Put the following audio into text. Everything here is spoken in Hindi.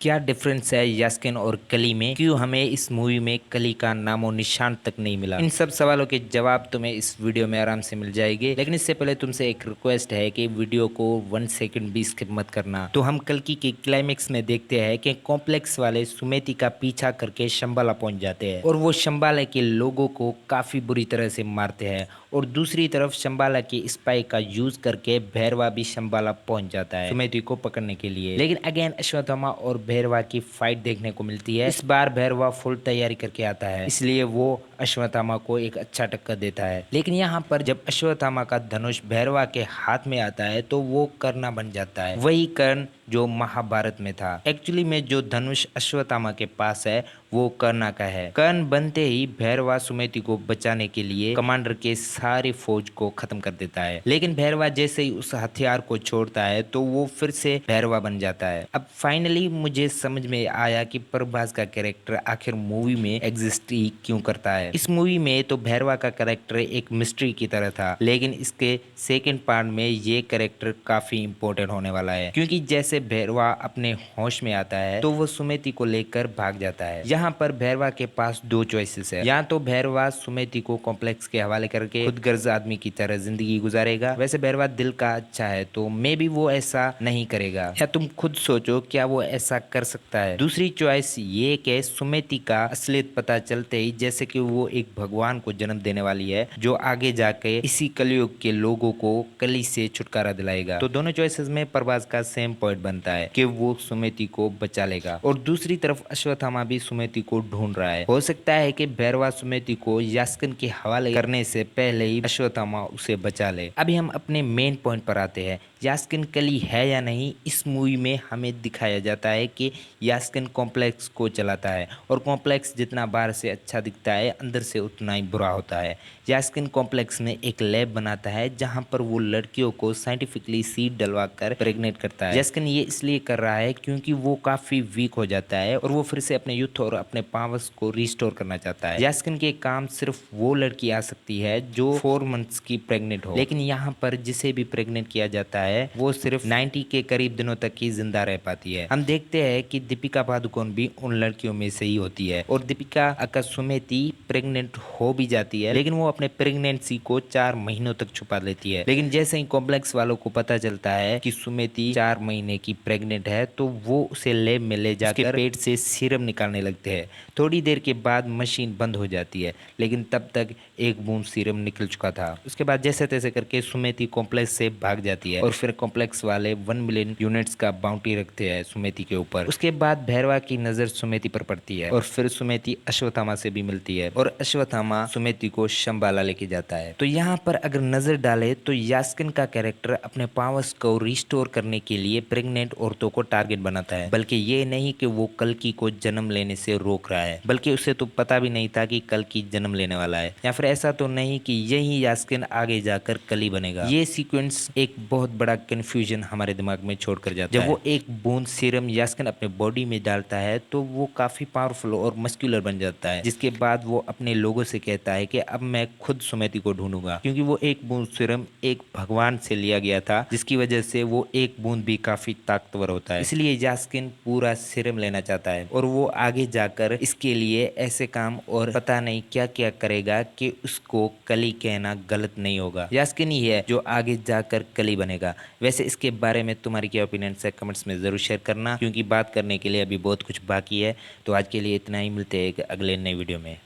क्या डिफरेंस है यास्किन और कली में? क्यों हमें इस मूवी में कली का नामो निशान तक नहीं मिला? इन सब सवालों के जवाब तुम्हें इस वीडियो में आराम से मिल जाएंगे। लेकिन इससे पहले तुमसे एक रिक्वेस्ट है कि वीडियो को 1 सेकंड भी स्किप मत करना। तो हम कल्कि के क्लाइमेक्स में देखते हैं कि कॉम्प्लेक्स वाले सुमेति का पीछा करके शंबाला पहुंच जाते हैं और वो शंबाला के लोगों को काफी बुरी तरह से मारते हैं। और दूसरी तरफ शंबाला के स्पाई का यूज करके भैरवा भी शंबाला पहुंच जाता है सुमेति को पकड़ने के लिए। लेकिन अगेन अश्वत्थामा और भैरवा की फाइट देखने को मिलती है। इस बार भैरवा फुल तैयारी करके आता है, इसलिए वो अश्वत्थामा को एक अच्छा टक्कर देता है। लेकिन यहाँ पर जब अश्वत्थामा का धनुष भैरवा के हाथ में आता है तो वो कर्ण बन जाता है, वही कर्ण जो महाभारत में था। एक्चुअली में जो धनुष अश्वत्थामा के पास है वो कर्ण का है। कर्ण बनते ही भैरवा सुमेति को बचाने के लिए कमांडर के सारी फौज को खत्म कर देता है। लेकिन भैरवा जैसे ही उस हथियार को छोड़ता है तो वो फिर से भैरवा बन जाता है। अब फाइनली मुझे समझ में आया कि प्रभास का कैरेक्टर आखिर मूवी में एग्जिस्ट ही क्यों करता है। इस मूवी में तो भैरवा का कैरेक्टर एक मिस्ट्री की तरह था, लेकिन इसके सेकेंड पार्ट में ये कैरेक्टर काफी इंपॉर्टेंट होने वाला है, क्योंकि जैसे भैरवा अपने होश में आता है तो वो सुमेति को लेकर भाग जाता है। यहाँ पर भैरवा के पास दो चॉइसेस है, या तो भैरवा सुमेति को कॉम्प्लेक्स के हवाले करके खुद गर्ज आदमी की तरह जिंदगी गुजारेगा। वैसे भैरवा दिल का अच्छा है तो मे बी वो ऐसा नहीं करेगा, या तुम खुद सोचो क्या वो ऐसा कर सकता है। दूसरी चॉइस ये कि सुमेति का असलियत पता चलते ही जैसे कि वो एक भगवान को जन्म देने वाली है जो आगे जाके इसी कलयुग के लोगों को कली से छुटकारा दिलाएगा। तो दोनों चॉइसेस में प्रभास का सेम पॉइंट बनता है कि वो सुमेति को बचा लेगा। और दूसरी तरफ अश्वत्थामा भी सुमेति को ढूंढ रहा है। हो सकता है कि भैरवा सुमेति को यास्किन के हवाले करने से पहले ही अश्वत्थामा उसे बचा ले। अभी हम अपने मेन पॉइंट पर आते हैं। यास्किन कली है या नहीं, इस मूवी में हमें दिखाया जाता है कि यास्किन कॉम्प्लेक्स को चलाता है और कॉम्प्लेक्स जितना बाहर से अच्छा दिखता है अंदर से उतना ही बुरा होता है। यास्किन कॉम्प्लेक्स में एक लैब बनाता है जहां पर वो लड़कियों को साइंटिफिकली सीड डलवा कर प्रेग्नेंट करता है। यास्किन ये इसलिए कर रहा है क्योंकि वो काफी वीक हो जाता है और वो फिर से अपने यूथ और अपने पावर्स को रिस्टोर करना चाहता है। यास्किन के काम सिर्फ वो लड़की आ सकती है जो 4 मंथ्स की प्रेग्नेंट हो, लेकिन यहाँ पर जिसे भी प्रेग्नेंट किया जाता है वो सिर्फ 90 के करीब दिनों तक ही जिंदा रह पाती है। हम देखते हैं कि दीपिका पादुकोण भी उन लड़कियों में से ही होती है और दीपिका अका सुमेति प्रेग्नेंट हो भी जाती है, लेकिन वो अपने प्रेगनेंसी को 4 महीनों तक छुपा लेती है। लेकिन जैसे ही कॉम्प्लेक्स वालों को पता चलता है कि सुमेति 4 महीने की प्रेग्नेंट है तो वो उसे लैब में ले जाकर पेट से सीरम निकालने लगते हैं। थोड़ी देर के बाद मशीन बंद हो जाती है, लेकिन तब तक एक बूंद सीरम निकल चुका था। उसके बाद जैसे तैसे करके सुमेति कॉम्प्लेक्स से भाग जाती है और फिर कॉम्प्लेक्स वाले 1 मिलियन यूनिट्स का बाउंटी रखते हैं सुमेति के ऊपर। उसके बाद भैरवा की नजर सुमेति पर पड़ती है और फिर सुमेति अश्वत्थामा से भी मिलती है और अश्वत्थामा सुमेति को शंबाला लेके जाता है। तो यहाँ पर अगर नजर डाले तो यास्किन का कैरेक्टर अपने पावर्स को रिस्टोर करने के लिए प्रेग्नेंट औरतों को टारगेट बनाता है, बल्कि ये नहीं कि वो कल्कि को जन्म लेने से रोक रहा है, बल्कि उसे तो पता भी नहीं था कि कल्कि जन्म लेने वाला है। या फिर ऐसा तो नहीं कि यही यास्किन आगे जाकर कली बनेगा। ये सीक्वेंस एक बहुत बड़ा कंफ्यूजन हमारे दिमाग में छोड़ कर जाता है। जब वो एक बूंद सीरम यास्किन अपने बॉडी में डालता है तो वो काफी पावरफुल और मस्कुलर बन जाता है, जिसके बाद वो अपने लोगों से कहता है कि अब मैं खुद सुमेति को ढूंढूंगा, क्योंकि वो एक बूंद सीरम एक भगवान से लिया गया था जिसकी वजह से वो एक बूंद भी काफी ताकतवर होता है। इसलिए यास्किन पूरा सीरम लेना चाहता है और वो आगे जाकर इसके लिए ऐसे काम और पता नहीं क्या क्या करेगा कि उसको कली कहना गलत नहीं होगा। यास्किन ही है जो आगे जाकर कली बनेगा। वैसे इसके बारे में तुम्हारी क्या ओपिनियन है कमेंट्स में जरूर शेयर करना, क्योंकि बात करने के लिए अभी बहुत कुछ बाकी है। तो आज के लिए इतना ही, मिलते हैं एक अगले नए वीडियो में।